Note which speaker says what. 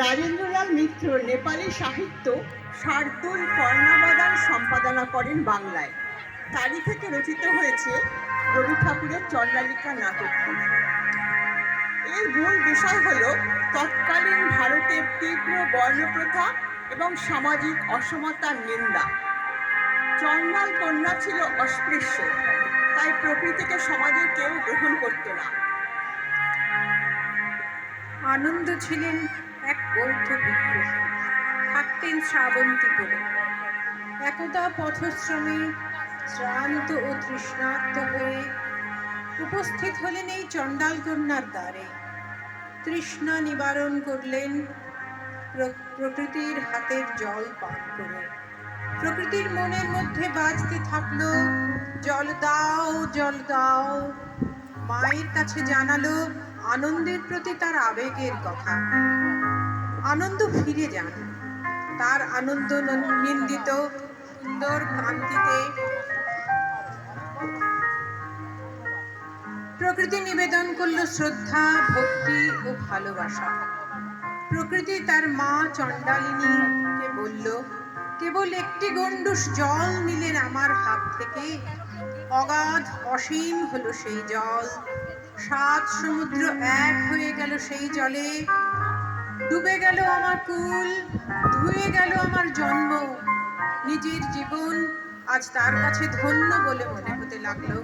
Speaker 1: রাজেন্দ্রলাল মিত্র নেপালি সাহিত্য শার্দুল কর্ণাবদান সম্পাদনা করেন বাংলায়। তারই থেকে রচিত হয়েছে রবি ঠাকুরের চণ্ডালিকা নাটকটি। এর মূল বিষয় হল তৎকালীন ভারতের তীব্র বর্ণপ্রথা এবং সামাজিক অসমতার নিন্দা। চণ্ডাল কন্যা ছিল অস্পৃশ্য, তাই প্রকৃতিকে সমাজের কেউ গ্রহণ করত না।
Speaker 2: আনন্দ ছিলেন এক বৌদ্ধ ভিক্ষু, থাকতেন শ্রাবন্তীপুরে। একদা পথশ্রমে শ্রান্ত ও তৃষ্ণার্ত হয়ে উপস্থিত হলেন এই চণ্ডাল কন্যার দ্বারে। তৃষ্ণা নিবারণ করলেন প্রকৃতির হাতের জল পান করে। প্রকৃতির মনের মধ্যে বাজতে থাকলো, জল দাও জল দাও। মায়ের কাছে জানালো আনন্দের প্রতি তার আবেগের কথা। আনন্দ ফিরে যান, তার আনন্দ নিন্দিত সুন্দর কান্তিতে প্রকৃতি নিবেদন করলো শ্রদ্ধা, ভক্তি ও ভালোবাসা। প্রকৃতি তার মা চণ্ডালিনীকে বলল, কেবল একটি গণ্ডূষ জল নিলেন আমার হাত থেকে, অগাধ অসীম হলো সেই জল। 7 সমুদ্র এক হয়ে গেল সেই জলে, ডুবে গেল আমার কুল, ধুয়ে গেল আমার জন্ম। নিজের জীবন আজ তার কাছে ধন্য বলে মনে হতে লাগলো।